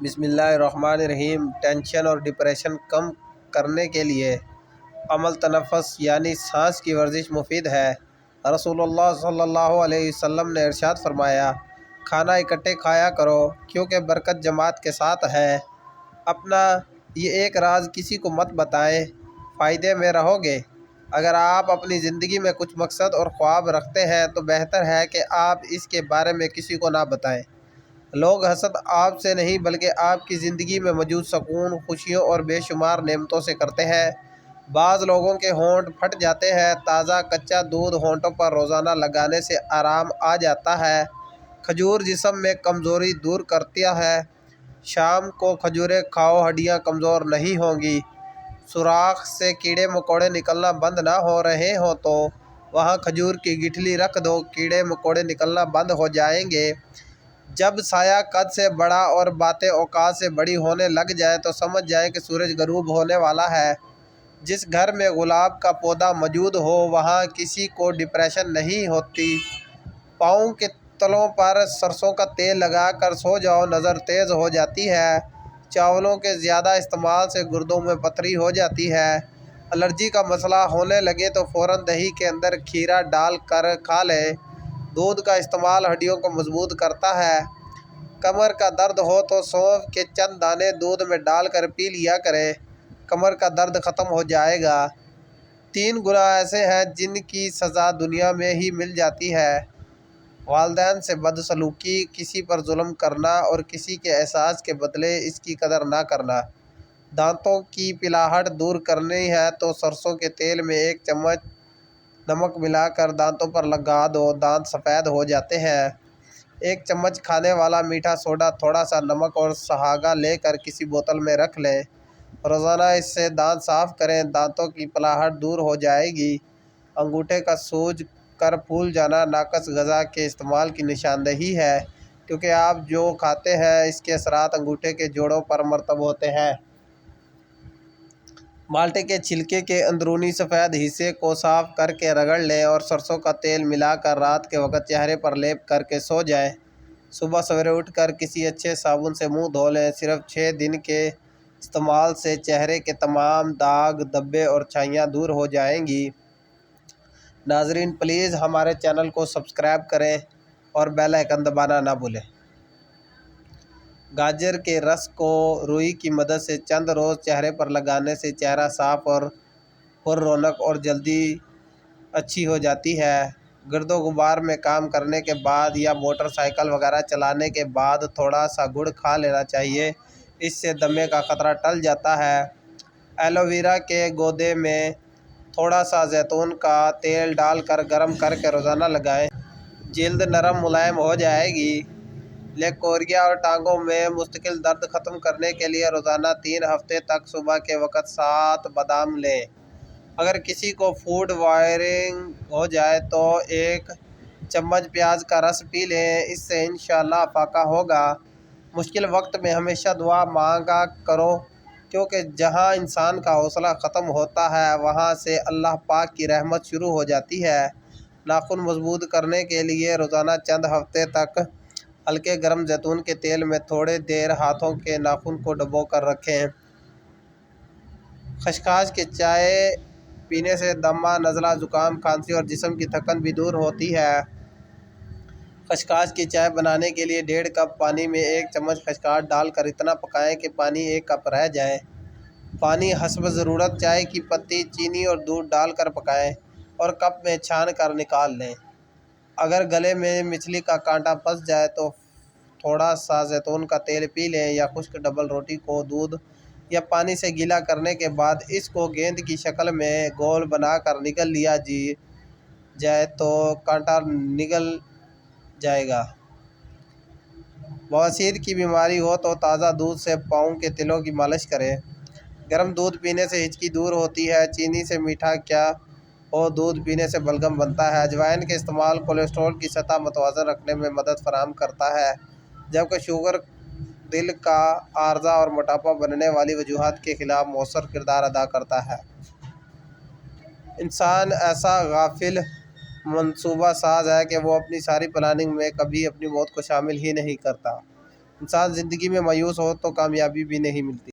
بسم اللہ الرحمن الرحیم۔ ٹینشن اور ڈپریشن کم کرنے کے لیے عمل تنفس یعنی سانس کی ورزش مفید ہے۔ رسول اللہ صلی اللہ علیہ وسلم نے ارشاد فرمایا، کھانا اکٹھے کھایا کرو کیونکہ برکت جماعت کے ساتھ ہے۔ اپنا یہ ایک راز کسی کو مت بتائیں، فائدے میں رہو گے۔ اگر آپ اپنی زندگی میں کچھ مقصد اور خواب رکھتے ہیں تو بہتر ہے کہ آپ اس کے بارے میں کسی کو نہ بتائیں۔ لوگ حسد آپ سے نہیں بلکہ آپ کی زندگی میں موجود سکون، خوشیوں اور بے شمار نعمتوں سے کرتے ہیں۔ بعض لوگوں کے ہونٹ پھٹ جاتے ہیں۔ تازہ کچا دودھ ہونٹوں پر روزانہ لگانے سے آرام آ جاتا ہے۔ کھجور جسم میں کمزوری دور کرتی ہے۔ شام کو کھجوریں کھاؤ، ہڈیاں کمزور نہیں ہوں گی۔ سوراخ سے کیڑے مکوڑے نکلنا بند نہ ہو رہے ہوں تو وہاں کھجور کی گٹھلی رکھ دو، کیڑے مکوڑے نکلنا بند ہو جائیں گے۔ جب سایہ قد سے بڑا اور باتیں اوقات سے بڑی ہونے لگ جائیں تو سمجھ جائیں کہ سورج غروب ہونے والا ہے۔ جس گھر میں گلاب کا پودا موجود ہو وہاں کسی کو ڈپریشن نہیں ہوتی۔ پاؤں کے تلوں پر سرسوں کا تیل لگا کر سو جاؤ، نظر تیز ہو جاتی ہے۔ چاولوں کے زیادہ استعمال سے گردوں میں پتھری ہو جاتی ہے۔ الرجی کا مسئلہ ہونے لگے تو فوراً دہی کے اندر کھیرا ڈال کر کھا لیں۔ دودھ کا استعمال ہڈیوں کو مضبوط کرتا ہے۔ کمر کا درد ہو تو سونف کے چند دانے دودھ میں ڈال کر پی لیا کریں، کمر کا درد ختم ہو جائے گا۔ 3 گناہ ایسے ہیں جن کی سزا دنیا میں ہی مل جاتی ہے: والدین سے بدسلوکی، کسی پر ظلم کرنا اور کسی کے احساس کے بدلے اس کی قدر نہ کرنا۔ دانتوں کی پلاہٹ دور کرنی ہے تو سرسوں کے تیل میں 1 چمچ نمک ملا کر دانتوں پر لگا دو، دانت سفید ہو جاتے ہیں۔ 1 چمچ کھانے والا میٹھا سوڈا، تھوڑا سا نمک اور سہاگا لے کر کسی بوتل میں رکھ لیں۔ روزانہ اس سے دانت صاف کریں، دانتوں کی پلاہٹ دور ہو جائے گی۔ انگوٹھے کا سوج کر پھول جانا ناقص غذا کے استعمال کی نشاندہی ہے، کیونکہ آپ جو کھاتے ہیں اس کے اثرات انگوٹھے کے جوڑوں پر مرتب ہوتے ہیں۔ مالٹے کے چھلکے کے اندرونی سفید حصے کو صاف کر کے رگڑ لیں اور سرسوں کا تیل ملا کر رات کے وقت چہرے پر لیپ کر کے سو جائیں۔ صبح سویرے اٹھ کر کسی اچھے صابن سے منہ دھو لیں۔ صرف 6 دن کے استعمال سے چہرے کے تمام داغ، دھبے اور چھائیاں دور ہو جائیں گی۔ ناظرین پلیز ہمارے چینل کو سبسکرائب کریں اور بیل آئیکن دبانا نہ بھولیں۔ گاجر کے رس کو روئی کی مدد سے چند روز چہرے پر لگانے سے چہرہ صاف اور پر رونق اور جلدی اچھی ہو جاتی ہے۔ گرد و غبار میں کام کرنے کے بعد یا موٹر سائیکل وغیرہ چلانے کے بعد تھوڑا سا گڑ کھا لینا چاہیے، اس سے دمے کا خطرہ ٹل جاتا ہے۔ ایلو ویرا کے گودے میں تھوڑا سا زیتون کا تیل ڈال کر گرم کر کے روزانہ لگائیں، جلد نرم ملائم ہو جائے گی۔ لیکوریا اور ٹانگوں میں مستقل درد ختم کرنے کے لیے روزانہ 3 ہفتے تک صبح کے وقت 7 بادام لیں۔ اگر کسی کو فوڈ وائرنگ ہو جائے تو 1 چمچ پیاز کا رس پی لیں، اس سے انشاءاللہ افاقہ ہوگا۔ مشکل وقت میں ہمیشہ دعا مانگا کرو، کیونکہ جہاں انسان کا حوصلہ ختم ہوتا ہے وہاں سے اللہ پاک کی رحمت شروع ہو جاتی ہے۔ ناخن مضبوط کرنے کے لیے روزانہ چند ہفتے تک ہلکے گرم زیتون کے تیل میں تھوڑی دیر ہاتھوں کے ناخن کو ڈبو کر رکھیں۔ خشخاش کی چائے پینے سے دمہ، نزلہ، زکام، کھانسی اور جسم کی تھکن بھی دور ہوتی ہے۔ خشخاش کی چائے بنانے کے لیے 1.5 کپ پانی میں 1 چمچ خشخاش ڈال کر اتنا پکائیں کہ پانی 1 کپ رہ جائے۔ پانی حسب ضرورت چائے کی پتی، چینی اور دودھ ڈال کر پکائیں اور کپ میں چھان کر نکال لیں۔ اگر گلے میں مچھلی کا کانٹا پھنس جائے تو تھوڑا سا زیتون کا تیل پی لیں، یا خشک ڈبل روٹی کو دودھ یا پانی سے گیلا کرنے کے بعد اس کو گیند کی شکل میں گول بنا کر نگل لیا جائے تو کانٹا نگل جائے گا۔ بواسیر کی بیماری ہو تو تازہ دودھ سے پاؤں کے تلوں کی مالش کریں۔ گرم دودھ پینے سے ہچکی دور ہوتی ہے۔ چینی سے میٹھا کیا ہو، دودھ پینے سے بلغم بنتا ہے۔ اجوائن کے استعمال کولیسٹرول کی سطح متوازن رکھنے میں مدد فراہم کرتا ہے، جبکہ شوگر دل کا عارضہ اور موٹاپا بننے والی وجوہات کے خلاف مؤثر کردار ادا کرتا ہے۔ انسان ایسا غافل منصوبہ ساز ہے کہ وہ اپنی ساری پلاننگ میں کبھی اپنی موت کو شامل ہی نہیں کرتا۔ انسان زندگی میں مایوس ہو تو کامیابی بھی نہیں ملتی۔